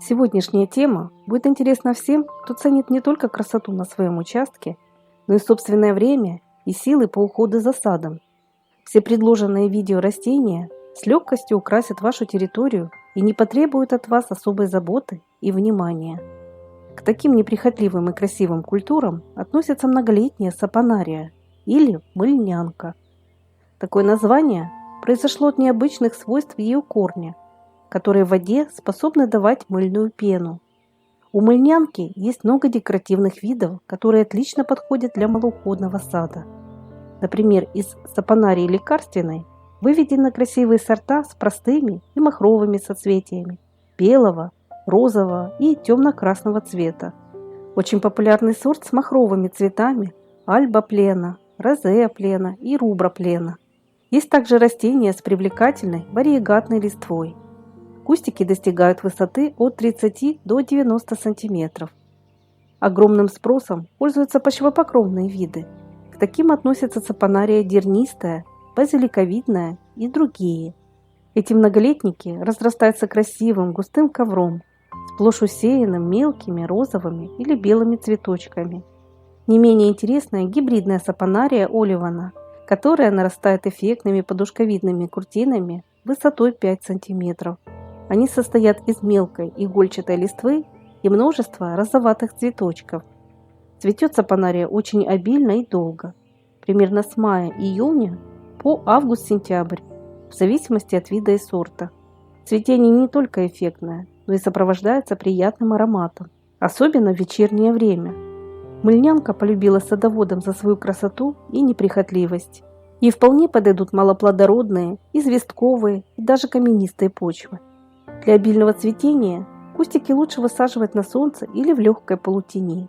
Сегодняшняя тема будет интересна всем, кто ценит не только красоту на своем участке, но и собственное время и силы по уходу за садом. Все предложенные видео растения с легкостью украсят вашу территорию и не потребуют от вас особой заботы и внимания. К таким неприхотливым и красивым культурам относится многолетняя сапонария или мыльнянка. Такое название произошло от необычных свойств ее корня, которые в воде способны давать мыльную пену. У мыльнянки есть много декоративных видов, которые отлично подходят для малоуходного сада. Например, из сапонарии лекарственной выведены красивые сорта с простыми и махровыми соцветиями белого, розового и темно-красного цвета. Очень популярный сорт с махровыми цветами альба плена, розея плена и рубра плена. Есть также растения с привлекательной вариегатной листвой. Кустики достигают высоты от 30 до 90 см. Огромным спросом пользуются почвопокровные виды. К таким относятся сапонария дернистая, базиликовидная и другие. Эти многолетники разрастаются красивым густым ковром, сплошь усеянным мелкими розовыми или белыми цветочками. Не менее интересная гибридная сапонария оливана, которая нарастает эффектными подушковидными куртинами высотой 5 см. Они состоят из мелкой игольчатой листвы и множества розоватых цветочков. Цветет сапонария очень обильно и долго, примерно с мая-июня по август-сентябрь, в зависимости от вида и сорта. Цветение не только эффектное, но и сопровождается приятным ароматом, особенно в вечернее время. Мыльнянка полюбила садоводам за свою красоту и неприхотливость. Ей вполне подойдут малоплодородные, известковые и даже каменистые почвы. Для обильного цветения кустики лучше высаживать на солнце или в легкой полутени.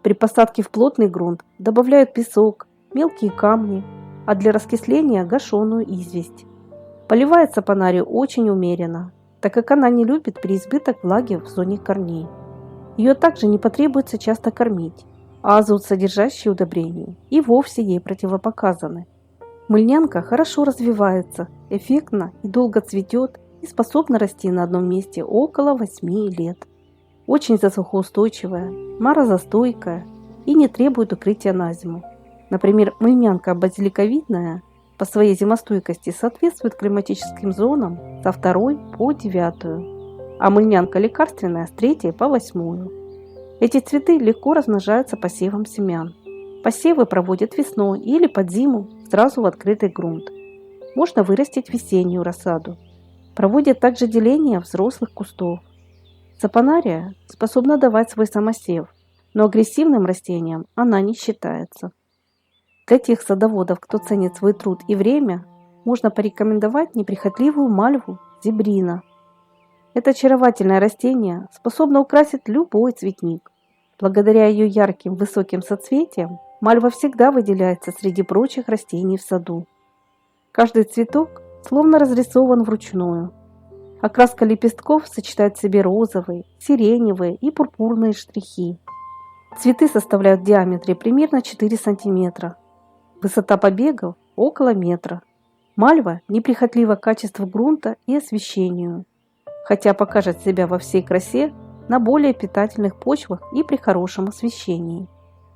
При посадке в плотный грунт добавляют песок, мелкие камни, а для раскисления гашеную известь. Поливает сапонарию очень умеренно, так как она не любит переизбыток влаги в зоне корней. Ее также не потребуется часто кормить, а азот-содержащие удобрения и вовсе ей противопоказаны. Мыльнянка хорошо развивается, эффектно и долго цветет и способна расти на одном месте около 8 лет. Очень засухоустойчивая, морозостойкая и не требует укрытия на зиму. Например, мыльнянка базиликовидная по своей зимостойкости соответствует климатическим зонам со 2 по 9, а мыльнянка лекарственная с 3 по 8. Эти цветы легко размножаются посевом семян. Посевы проводят весной или под зиму сразу в открытый грунт. Можно вырастить весеннюю рассаду. Проводят также деление взрослых кустов. Сапонария способна давать свой самосев, но агрессивным растением она не считается. Для тех садоводов, кто ценит свой труд и время, можно порекомендовать неприхотливую мальву зебрина. Это очаровательное растение способно украсить любой цветник. Благодаря ее ярким высоким соцветиям мальва всегда выделяется среди прочих растений в саду. Каждый цветок словно разрисован вручную. Окраска лепестков сочетает в себе розовые, сиреневые и пурпурные штрихи. Цветы составляют в диаметре примерно 4 см. Высота побегов около метра. Мальва неприхотлива к качеству грунта и освещению, хотя покажет себя во всей красе на более питательных почвах и при хорошем освещении.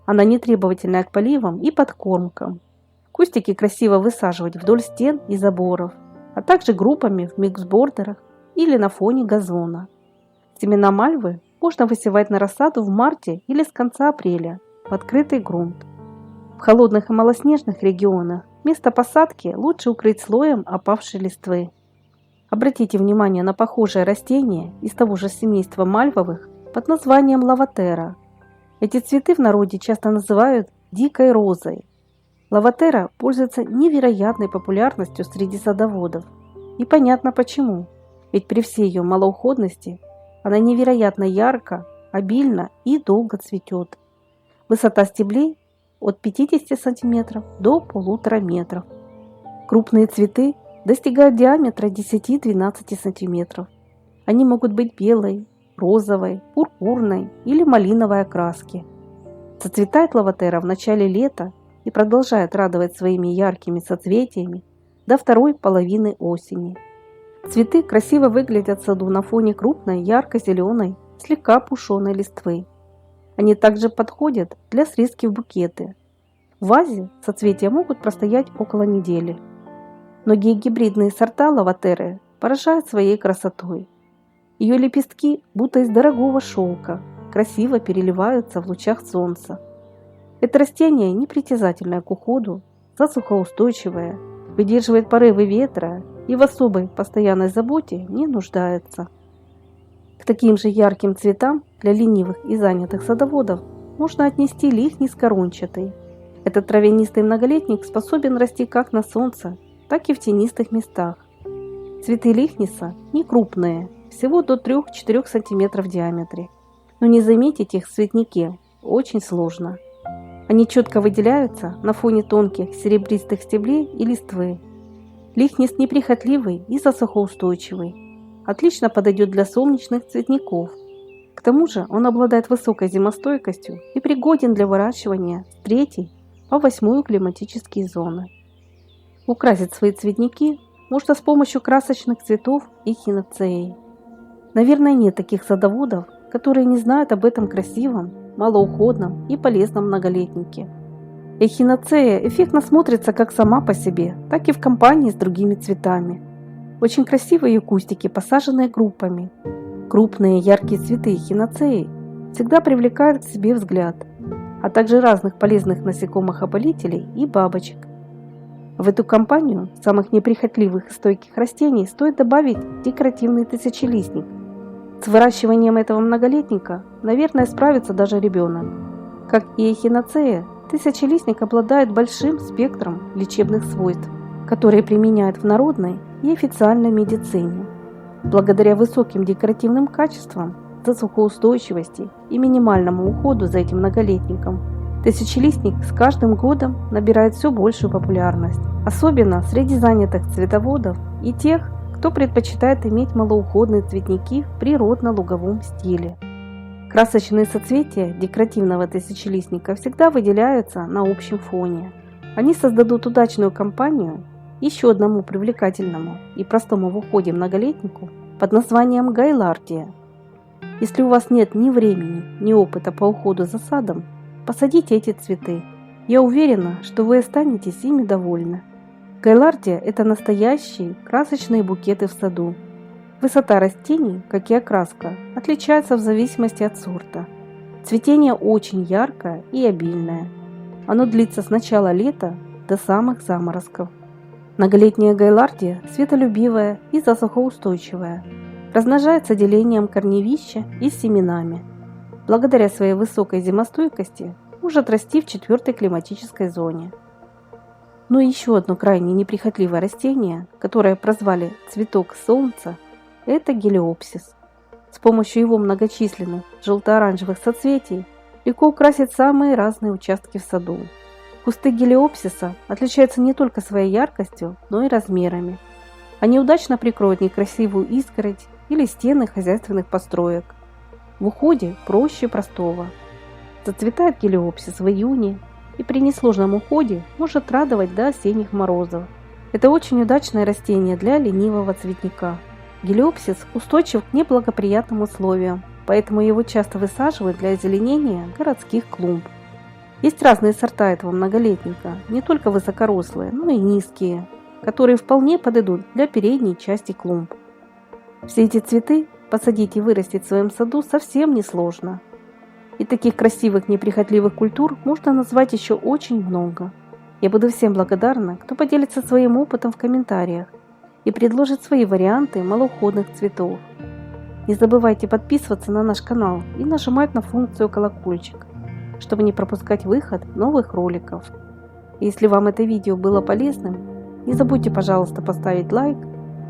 Она не требовательна к поливам и подкормкам. Кустики красиво высаживать вдоль стен и заборов, а также группами в миксбордерах или на фоне газона. Семена мальвы можно высевать на рассаду в марте или с конца апреля в открытый грунт. В холодных и малоснежных регионах место посадки лучше укрыть слоем опавшей листвы. Обратите внимание на похожее растение из того же семейства мальвовых под названием лаватера. Эти цветы в народе часто называют дикой розой. Лаватера пользуется невероятной популярностью среди садоводов. И понятно почему. Ведь при всей ее малоуходности она невероятно ярко, обильно и долго цветет. Высота стеблей от 50 см до 1,5 метра. Крупные цветы достигают диаметра 10-12 см. Они могут быть белой, розовой, пурпурной или малиновой окраски. Зацветает лаватера в начале лета и продолжает радовать своими яркими соцветиями до второй половины осени. Цветы красиво выглядят в саду на фоне крупной, ярко-зеленой, слегка пушеной листвы. Они также подходят для срезки в букеты. В вазе соцветия могут простоять около недели. Многие гибридные сорта лаватеры поражают своей красотой. Ее лепестки, будто из дорогого шелка, красиво переливаются в лучах солнца. Это растение непритязательное к уходу, засухоустойчивое, выдерживает порывы ветра и в особой постоянной заботе не нуждается. К таким же ярким цветам для ленивых и занятых садоводов можно отнести лихнис корончатый. Этот травянистый многолетник способен расти как на солнце, так и в тенистых местах. Цветы лихниса не крупные, всего до 3-4 см в диаметре, но не заметить их в цветнике очень сложно. Они четко выделяются на фоне тонких серебристых стеблей и листвы. Лихнис неприхотливый и засухоустойчивый. Отлично подойдет для солнечных цветников. К тому же он обладает высокой зимостойкостью и пригоден для выращивания с 3 по 8 климатические зоны. Украсить свои цветники можно с помощью красочных цветов эхинацеи. Наверное, нет таких садоводов, которые не знают об этом красивом, малоуходном и полезном многолетнике. Эхинацея эффектно смотрится как сама по себе, так и в компании с другими цветами. Очень красивые ее кустики, посаженные группами. Крупные яркие цветы эхинацеи всегда привлекают к себе взгляд, а также разных полезных насекомых-опылителей и бабочек. В эту компанию самых неприхотливых и стойких растений стоит добавить декоративный тысячелистник. С выращиванием этого многолетника, наверное, справится даже ребенок. Как и эхинацея, тысячелистник обладает большим спектром лечебных свойств, которые применяют в народной и официальной медицине. Благодаря высоким декоративным качествам, засухоустойчивости и минимальному уходу за этим многолетником, тысячелистник с каждым годом набирает все большую популярность, особенно среди занятых цветоводов и тех, кто предпочитает иметь малоуходные цветники в природно-луговом стиле. Красочные соцветия декоративного тысячелистника всегда выделяются на общем фоне. Они создадут удачную компанию еще одному привлекательному и простому в уходе многолетнику под названием гайлардия. Если у вас нет ни времени, ни опыта по уходу за садом, посадите эти цветы. Я уверена, что вы останетесь ими довольны. Гайлардия – это настоящие красочные букеты в саду. Высота растений, как и окраска, отличается в зависимости от сорта. Цветение очень яркое и обильное. Оно длится с начала лета до самых заморозков. Многолетняя гайлардия светолюбивая и засухоустойчивая. Размножается делением корневища и семенами. Благодаря своей высокой зимостойкости может расти в 4 климатической зоне. Но еще одно крайне неприхотливое растение, которое прозвали «цветок солнца», это гелиопсис. С помощью его многочисленных желто-оранжевых соцветий легко украсить самые разные участки в саду. Кусты гелиопсиса отличаются не только своей яркостью, но и размерами. Они удачно прикроют некрасивую изгородь или стены хозяйственных построек. В уходе проще простого. Зацветает гелиопсис в июне и при несложном уходе может радовать до осенних морозов. Это очень удачное растение для ленивого цветника. Гелиопсис устойчив к неблагоприятным условиям, поэтому его часто высаживают для озеленения городских клумб. Есть разные сорта этого многолетника, не только высокорослые, но и низкие, которые вполне подойдут для передней части клумб. Все эти цветы посадить и вырастить в своем саду совсем несложно. И таких красивых неприхотливых культур можно назвать еще очень много. Я буду всем благодарна, кто поделится своим опытом в комментариях и предложит свои варианты малоуходных цветов. Не забывайте подписываться на наш канал и нажимать на функцию колокольчик, чтобы не пропускать выход новых роликов. И если вам это видео было полезным, не забудьте, пожалуйста, поставить лайк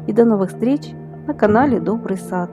и до новых встреч на канале Добрый сад.